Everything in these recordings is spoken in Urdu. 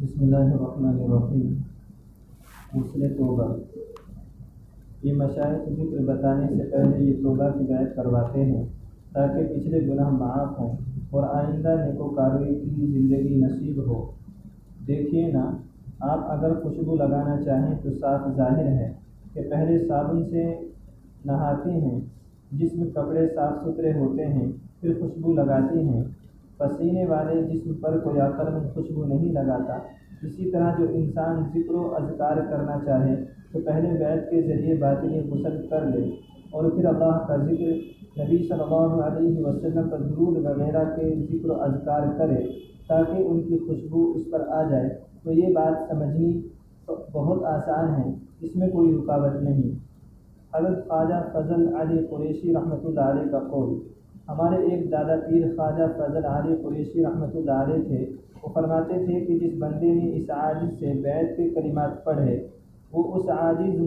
بسم اللہ الرحمن الرحیم۔ غسل توبہ۔ یہ مشائخ ذکر بتانے سے پہلے یہ توبہ کی بیعت کرواتے ہیں تاکہ پچھلے گناہ معاف ہوں اور آئندہ نیکوکاری کی زندگی نصیب ہو۔ دیکھیے نا، آپ اگر خوشبو لگانا چاہیں تو صاف ظاہر ہے کہ پہلے صابن سے نہاتے ہیں، جسم کپڑے صاف ستھرے ہوتے ہیں، پھر خوشبو لگاتے ہیں۔ پسینے والے جسم پر کوئی عقل مند خوشبو نہیں لگاتا۔ اسی طرح جو انسان ذکر و اذکار کرنا چاہے تو پہلے بیت کے ذریعے باطنی غسل کر لے اور پھر اللہ کا ذکر، نبی صلی اللہ علیہ وسلم پر درود وغیرہ کے ذکر و اذکار کرے تاکہ ان کی خوشبو اس پر آ جائے۔ تو یہ بات سمجھنی بہت آسان ہے، اس میں کوئی رکاوٹ نہیں۔ حضرت خواجہ فضل علی قریشی رحمۃ اللہ علیہ کا قول۔ ہمارے ایک دادا پیر خواجہ فضل علی قریشی رحمۃ اللہ علیہ تھے۔ وہ فرماتے تھے کہ جس بندے نے اس عاجز سے بیت کے کلمات پڑھے، وہ اس عاجز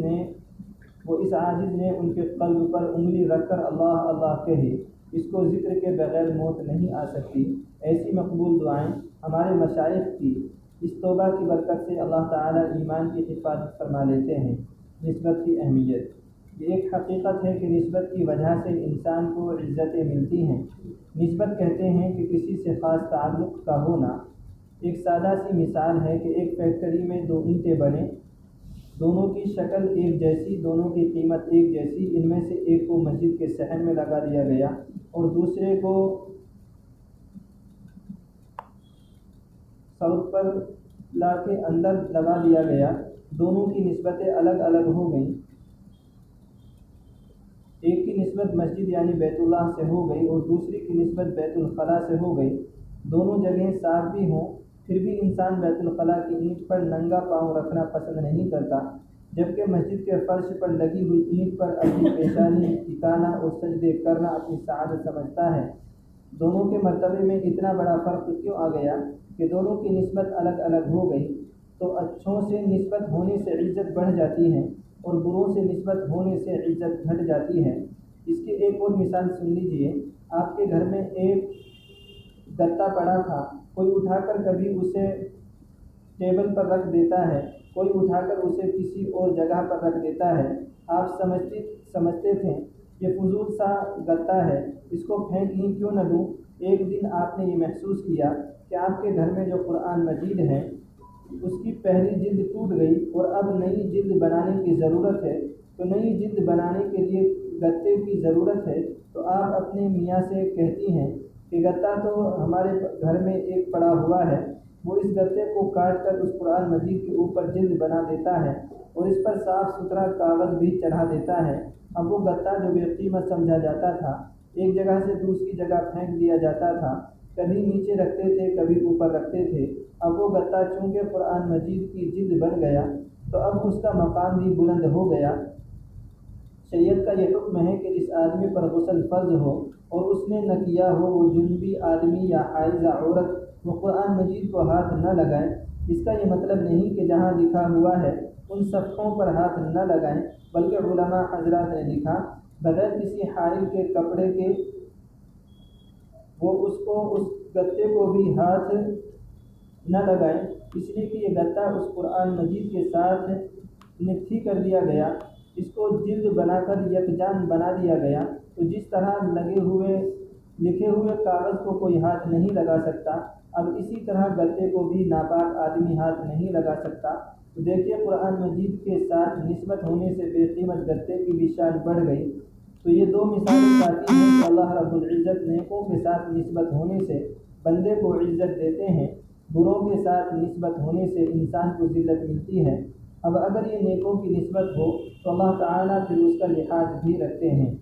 نے ان کے قلب پر انگلی رکھ کر اللہ اللہ کہے، اس کو ذکر کے بغیر موت نہیں آ سکتی۔ ایسی مقبول دعائیں ہمارے مشائخ کی۔ اس توبہ کی برکت سے اللہ تعالیٰ ایمان کی حفاظت فرما لیتے ہیں۔ نسبت کی اہمیت۔ یہ ایک حقیقت ہے کہ نسبت کی وجہ سے انسان کو عزتیں ملتی ہیں۔ نسبت کہتے ہیں کہ کسی سے خاص تعلق کا ہونا۔ ایک سادہ سی مثال ہے کہ ایک فیکٹری میں دو اینٹیں بنیں، دونوں کی شکل ایک جیسی، دونوں کی قیمت ایک جیسی۔ ان میں سے ایک کو مسجد کے صحن میں لگا دیا گیا اور دوسرے کو سڑک پر لا کے اندر لگا دیا گیا۔ دونوں کی نسبتیں الگ الگ ہو گئیں۔ ایک کی نسبت مسجد یعنی بیت اللہ سے ہو گئی اور دوسری کی نسبت بیت الخلاء سے ہو گئی۔ دونوں جگہیں صاف بھی ہوں، پھر بھی انسان بیت الخلاء کی اینٹ پر ننگا پاؤں رکھنا پسند نہیں کرتا، جبکہ مسجد کے فرش پر لگی ہوئی اینٹ پر اپنی پیشانی ٹکانا اور سجدے کرنا اپنی سعادت سمجھتا ہے۔ دونوں کے مرتبے میں اتنا بڑا فرق کیوں آ گیا کہ دونوں کی نسبت الگ الگ ہو گئی؟ تو اچھوں سے نسبت ہونے سے عزت بڑھ جاتی ہے اور بروں سے نسبت ہونے سے عزت گھٹ جاتی ہے۔ اس کی ایک اور مثال سن لیجئے۔ آپ کے گھر میں ایک گتا پڑا تھا، کوئی اٹھا کر کبھی اسے ٹیبل پر رکھ دیتا ہے، کوئی اٹھا کر اسے کسی اور جگہ پر رکھ دیتا ہے۔ آپ سمجھتے تھے یہ فضول سا گتا ہے، اس کو پھینک ہی کیوں نہ دوں۔ ایک دن آپ نے یہ محسوس کیا کہ آپ کے گھر میں جو قرآن مجید ہے اس کی پہلی جلد ٹوٹ گئی اور اب نئی جلد بنانے کی ضرورت ہے۔ تو نئی جلد بنانے کے لیے گتے کی ضرورت ہے، تو آپ اپنے میاں سے کہتی ہیں کہ گتا تو ہمارے گھر میں ایک پڑا ہوا ہے، وہ اس گتے کو کاٹ کر اس قرآن مجید کے اوپر جلد بنا دیتا ہے اور اس پر صاف ستھرا کاغذ بھی چڑھا دیتا ہے۔ اب وہ گتا جو بے قیمت سمجھا جاتا تھا، ایک جگہ سے دوسری جگہ پھینک دیا جاتا تھا، کبھی نیچے رکھتے تھے کبھی اوپر رکھتے تھے۔ اب وہ گتا چونکہ قرآن مجید کی جلد بن گیا تو اب اس کا مقام بھی بلند ہو گیا۔ شریعت کا یہ حکم ہے کہ جس آدمی پر غسل فرض ہو اور اس نے نہ کیا ہو، وہ جنبی آدمی یا حائضہ عورت، وہ قرآن مجید کو ہاتھ نہ لگائے۔ اس کا یہ مطلب نہیں کہ جہاں لکھا ہوا ہے ان صفحوں پر ہاتھ نہ لگائیں، بلکہ علماء حضرات نے لکھا بغیر کسی حائل کے کپڑے کے وہ اس گتے کو بھی ہاتھ نہ لگائیں، اس لیے کہ یہ گتا اس قرآن مجید کے ساتھ نکھی کر دیا گیا، اس کو جلد بنا کر یکجان بنا دیا گیا۔ تو جس طرح لکھے ہوئے کاغذ کو کوئی ہاتھ نہیں لگا سکتا، اب اسی طرح گتے کو بھی ناپاک آدمی ہاتھ نہیں لگا سکتا۔ تو دیکھیے قرآن مجید کے ساتھ نسبت ہونے سے بے قیمت گتے کی بھی شان بڑھ گئی۔ تو یہ دو مثالیں کافی ہیں کہ اللہ رب العزت نیکوں کے ساتھ نسبت ہونے سے بندے کو عزت دیتے ہیں، بروں کے ساتھ نسبت ہونے سے انسان کو ذلت ملتی ہے۔ اب اگر یہ نیکوں کی نسبت ہو تو اللہ تعالیٰ پھر اس کا لحاظ بھی رکھتے ہیں۔